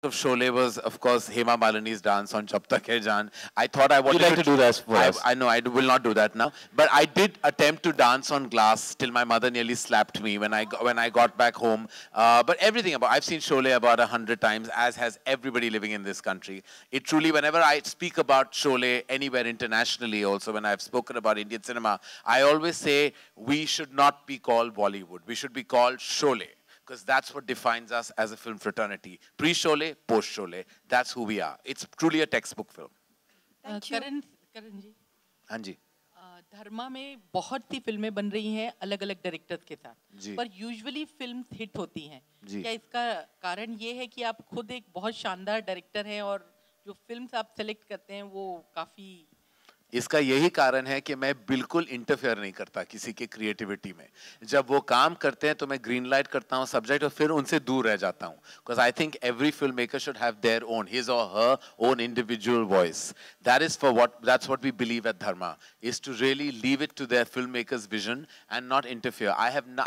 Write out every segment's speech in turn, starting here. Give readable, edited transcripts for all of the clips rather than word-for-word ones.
of Sholay was, of course, Hema Malini's dance on Jab Tak Hai Jaan. I thought I wanted You'd like to do that for us. I know I will not do that now, but I did attempt to dance on glass till my mother nearly slapped me when I got back home. But everything about I've seen Sholay about 100 times, as has everybody living in this country. It truly, whenever I speak about Sholay anywhere internationally, also when I've spoken about Indian cinema, I always say we should not be called Bollywood. We should be called Sholay, because that's what defines us as a film fraternity. Pre-Sholay, post-Sholay. That's who we are. It's truly a textbook film. करण जी, हाँ जी. धर्मा में बहुत सी फिल्में बन रही हैं अलग अलग directors के साथ, जी. पर यूजुअली फिल्म हिट होती हैं. जी. क्या इसका कारण ये है कि आप खुद एक बहुत शानदार डायरेक्टर हैं और जो फिल्म्स आप सेलेक्ट करते हैं वो काफ़ी... इसका यही कारण है कि मैं बिल्कुल इंटरफेयर नहीं करता किसी के क्रिएटिविटी में. जब वो काम करते हैं तो मैं ग्रीन लाइट करता हूँ सब्जेक्ट, और फिर उनसे दूर रह जाता हूँ. Because I think every film maker should have their own, his और her own individual voice. That is for that's what we believe at Dharma, is to really leave it to their film makers vision and not interfere.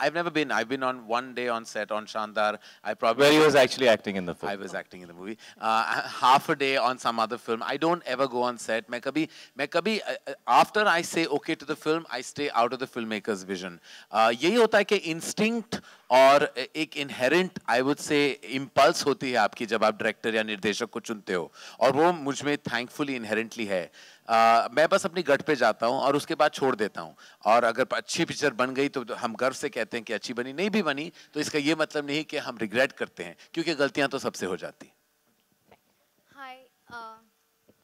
I've never been. I've been on one day on set on Shandar. I probably Where he was actually acting in the film. I was acting in the movie. Half a day on some other film. I don't ever go on set. मैं कभी after I say okay to the film, I stay out of the filmmaker's vision. यही होता है कि instinct और एक inherent, I would say, impulse होती है आपकी जब आप director या निर्देशक को चुनते हो, और वो मुझ में thankfully inherently है. मैं बस अपनी गट पे जाता हूँ और उसके बाद छोड़ देता हूँ, और अगर अच्छी पिक्चर बन गई तो हम गर्व से कहते हैं कि अच्छी बनी. नहीं भी बनी तो इसका ये मतलब नहीं कि हम रिग्रेट करते हैं, क्योंकि गलतियाँ तो सबसे हो जाती.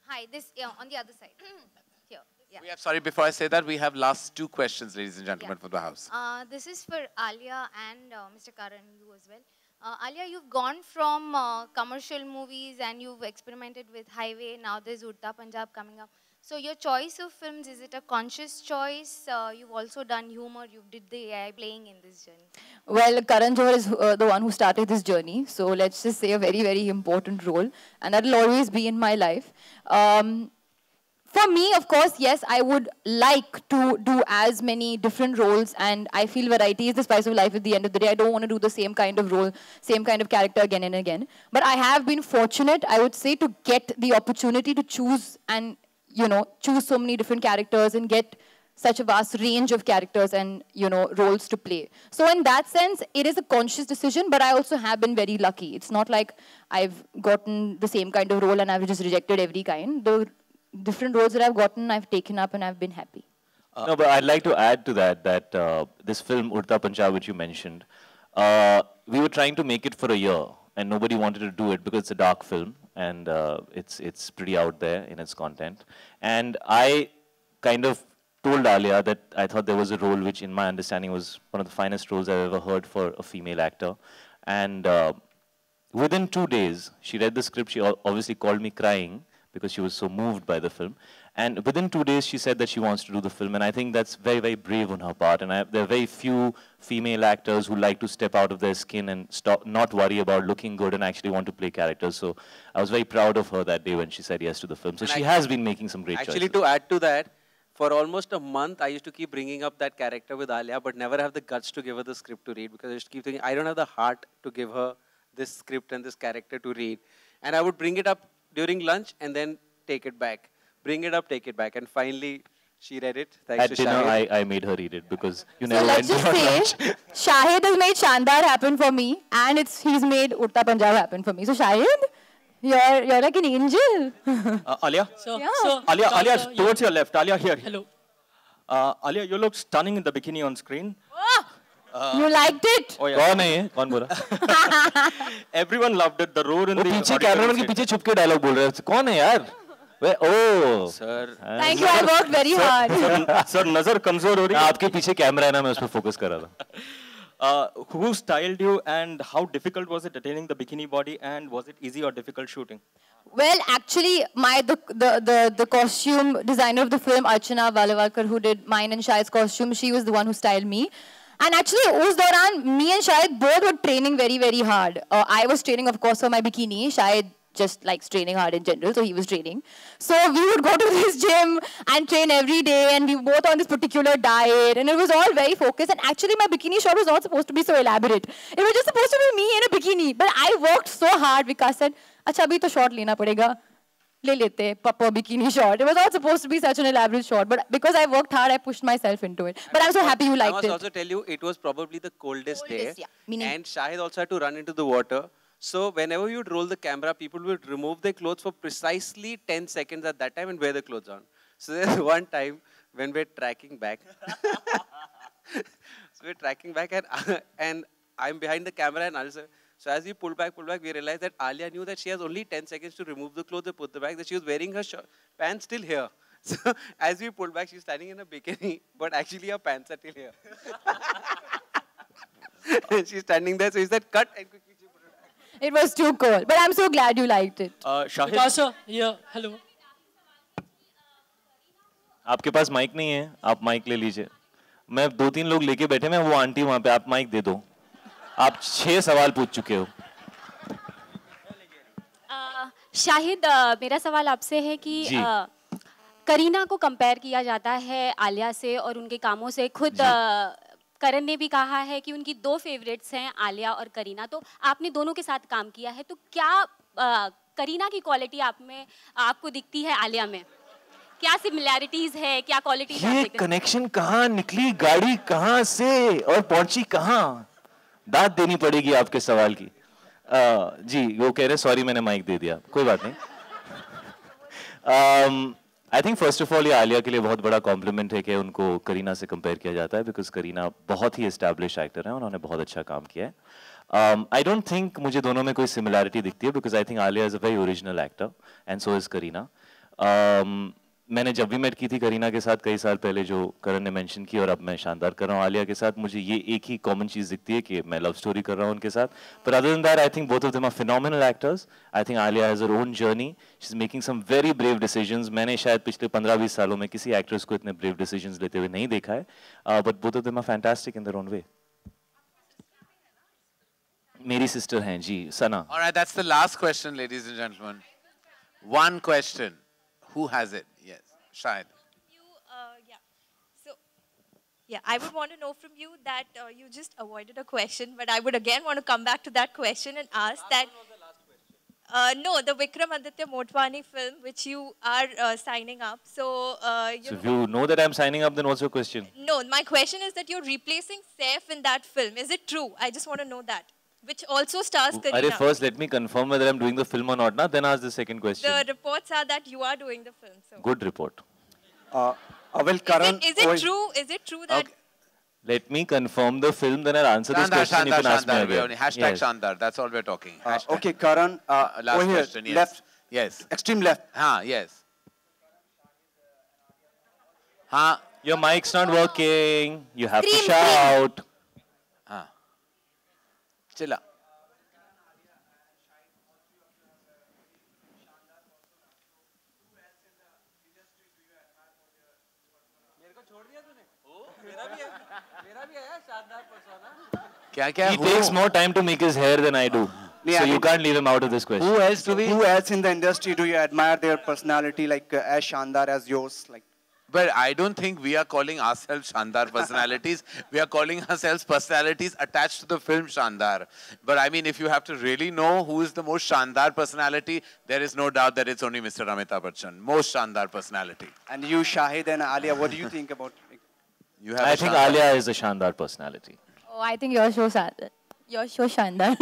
Hi, this on the other side. Here. Yeah. We have, sorry, before I say that, we have last two questions, ladies and gentlemen, from the house. This is for Alia and Mr. Karan, you as well. Alia, you've gone from commercial movies and you've experimented with Highway. Now there's Udta Punjab coming up. So your choice of films, is it a conscious choice? You've also done humor. You did the AI playing in this journey. Well, Karan Johar is the one who started this journey. So let's just say a very, very important role. And that will always be in my life. For me, of course, yes, I would like to do as many different roles, and I feel variety is the spice of life at the end of the day. I don't want to do the same kind of role, same kind of character again and again. But I have been fortunate, I would say, to get the opportunity to choose and, choose so many different characters and get such a vast range of characters and, roles to play. So in that sense, it is a conscious decision, but I also have been very lucky. It's not like I've gotten the same kind of role and I've just rejected every kind. The different roles that I've gotten, I've taken up and I've been happy. No, but I'd like to add to that, this film, Udta Punjab, which you mentioned, we were trying to make it for a year, and nobody wanted to do it because it's a dark film, and it's pretty out there in its content. And I kind of told Alia that I thought there was a role which, in my understanding, was one of the finest roles I've ever heard for a female actor. And within 2 days, she read the script. She obviously called me crying, because she was so moved by the film. And within 2 days, she said that she wants to do the film. And I think that's very, very brave on her part. And there are very few female actors who like to step out of their skin and not worry about looking good and actually want to play characters. So I was very proud of her that day when she said yes to the film. So she has been making some great choices. Actually, to add to that, for almost a month, I used to keep bringing up that character with Alia, but never have the guts to give her the script to read, because I used to keep thinking, I don't have the heart to give her this script and this character to read. And I would bring it up during lunch and then take it back. Bring it up, take it back. And finally, she read it. Thanks At to dinner, Shahid. I made her read it, because you So never let's went just beyond say, lunch. Shahid has made Shandar happen for me, and he's made Udta Punjab happen for me. So Shahid, you're like an angel. Alia? So, Yeah. so, Alia, so, towards your left. Alia, here. Hello. Alia, you look stunning in the bikini on screen. You liked it? Oh, yeah. कौन है ये? कौन बोल रहा? Everyone loved it. The roar in वो the पीछे auditorium cameraman के said- पीछे छुप के डायलॉग बोल रहा है. कौन है यार? Oh. Sir, Thank you, I worked very hard. Sir, nazar kamzor ho rahi hai. आपके पीछे कैमरा है ना, मैं उस पर फोकस कर रहा था. Who styled you, and how difficult was it attaining the bikini body, and was it easy or difficult shooting? Well, actually, the costume designer of the film, Archana Valavalkar, who did mine and Shahid's costume, she was the one who styled me. And actually, us dauran, me and Shahid both were training very, very hard. I was training, of course, for my bikini. Shahid just likes training hard in general, so he was training. So we would go to this gym and train every day, and we were both on this particular diet, and it was all very focused. And actually, my bikini shot was not supposed to be so elaborate. It was just supposed to be me in a bikini. But I worked so hard. Vikas said, "Acha, abhi to shot lena padega. Le lete, papa bikini shot." It was not supposed to be such an elaborate shot, but because I worked hard, I pushed myself into it. But I'm so happy you liked it. I must also tell you, it was probably the coldest day. Yeah. And Shahid also had to run into the water. So whenever you'd roll the camera, people would remove their clothes for precisely 10 seconds at that time and wear the clothes on. So there's one time when we're tracking back. So we're tracking back and I'm behind the camera and Alia. So as we pull back, we realized that Alia knew that she has only 10 seconds to remove the clothes and put them back, that she was wearing her pants still here. So as we pulled back, she's standing in a bikini, but actually her pants are still here. And she's standing there, so he said, cut and quickly she put it back. It was too cool. But I'm so glad you liked it. Shahid, Vikas, yeah, hello. आपके पास mic नहीं है, आप mic ले लीजिए. मैं 2-3 लोग लेके बैठे, मैं वो आंटी वहाँ पे, आप माइक दे दो. आप 6 सवाल पूछ चुके हो. शाहिद, मेरा सवाल आपसे है कि करीना को कंपेयर किया जाता है आलिया से और उनके कामों से. खुद करण ने भी कहा है कि उनकी 2 फेवरेट्स हैं, आलिया और करीना. तो आपने दोनों के साथ काम किया है, तो क्या करीना की क्वालिटी आप में आपको दिखती है आलिया में? क्या सिमिलैरिटीज है, क्या क्वालिटीज? ये कनेक्शन कहाँ निकली, गाड़ी कहाँ से और पहुंची कहाँ? दाद देनी पड़ेगी आपके सवाल की. जी, वो कह रहे सॉरी मैंने माइक दे दिया, कोई बात नहीं. I think first of all ये आलिया के लिए बहुत बड़ा कॉम्प्लीमेंट है कि उनको करीना से कंपेयर किया जाता है, बिकॉज करीना बहुत ही एस्टैब्लिश एक्टर है, उन्होंने बहुत अच्छा काम किया है. आई डोंट थिंक मुझे दोनों में कोई सिमिलैरिटी दिखती है, because I think Alia is a very original actor and so is Kareena. मैंने जब भी मेट की थी करीना के साथ कई साल पहले, जो करण ने मेंशन की, और अब मैं शानदार कर रहा हूँ आलिया के साथ, मुझे ये एक ही कॉमन चीज़ दिखती है कि मैं लव स्टोरी कर रहा हूँ उनके साथ. But other than that I think both of them are phenomenal actors. I think Alia has her own journey, she is making some very brave decisions. मैंने शायद पिछले 15-20 सालों में किसी एक्ट्रेस को इतने ब्रेव डिसीजंस लेते हुए नहीं देखा है. But both of them are fantastic in their own way. मेरी सिस्टर हैं जी, सना. All right, that's the last question, ladies and gentlemen. One question. Who has it? Yes, Shahid. Yeah, I would want to know from you that you just avoided a question, but I would again want to come back to that question and ask that. No, the Vikramaditya Motwani film, which you are signing up. So, so if you know that I'm signing up, then what's your question? No, my question is that you're replacing Saif in that film. Is it true? I just want to know that. Which also stars Kareena. First, let me confirm whether I'm doing the film or not. Now, then ask the second question. The reports are that you are doing the film. So. Good report. Well, Karan, is it true? Is it true that? Okay. Let me confirm the film, then I'll answer this question. You can ask me again. Hashtag yes. Shandar. That's all we're talking. Okay, Karan. Last question. Yes. Left. Yes. Extreme left. Yes. Your mic's not working. You have to shout. Chilla. He takes more time to make his hair than I do. So you can't leave him out of this question. Who else in the industry do you admire their personality like as Shandar as yours? Like, but I don't think we are calling ourselves Shandar personalities. We are calling ourselves personalities attached to the film Shandar. But I mean, if you have to really know who is the most Shandar personality, there is no doubt that it's only Mr. Amitabh Bachchan. Most Shandar personality. And you, Shahid and Alia, what do you think about? I think Alia is a Shandar personality. Oh, I think you're so Shandar. You're so Shandar.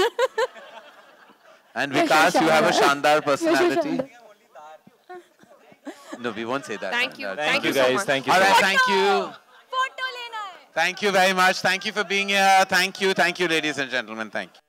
And Vikas, you have a Shandar personality. No, we won't say that. Thank you. Thank you guys. Thank you. All right, thank you. Thank you very much. Thank you for being here. Thank you. Thank you, ladies and gentlemen. Thank you.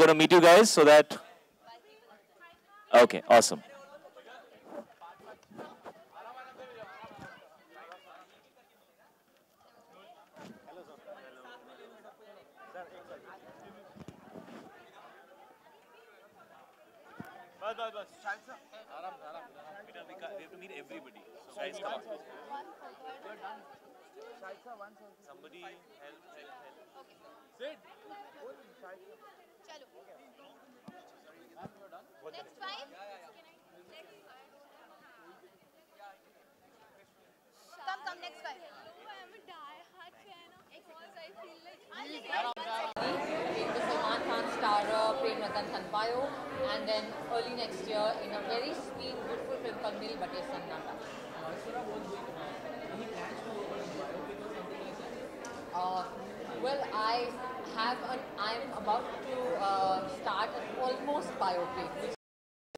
We're going to meet you guys so that... Okay, awesome. We have to meet everybody. So guys, come on. Somebody help. Sit. Next 5? Come, next 5. I'm a die-hard fan of yours. I feel like The Salman Khan star Prem Ratan Dhan bio, and then early next year in a very sweet, beautiful film called Mil Bate Sannata. Well, I'm about to start an almost biopic, which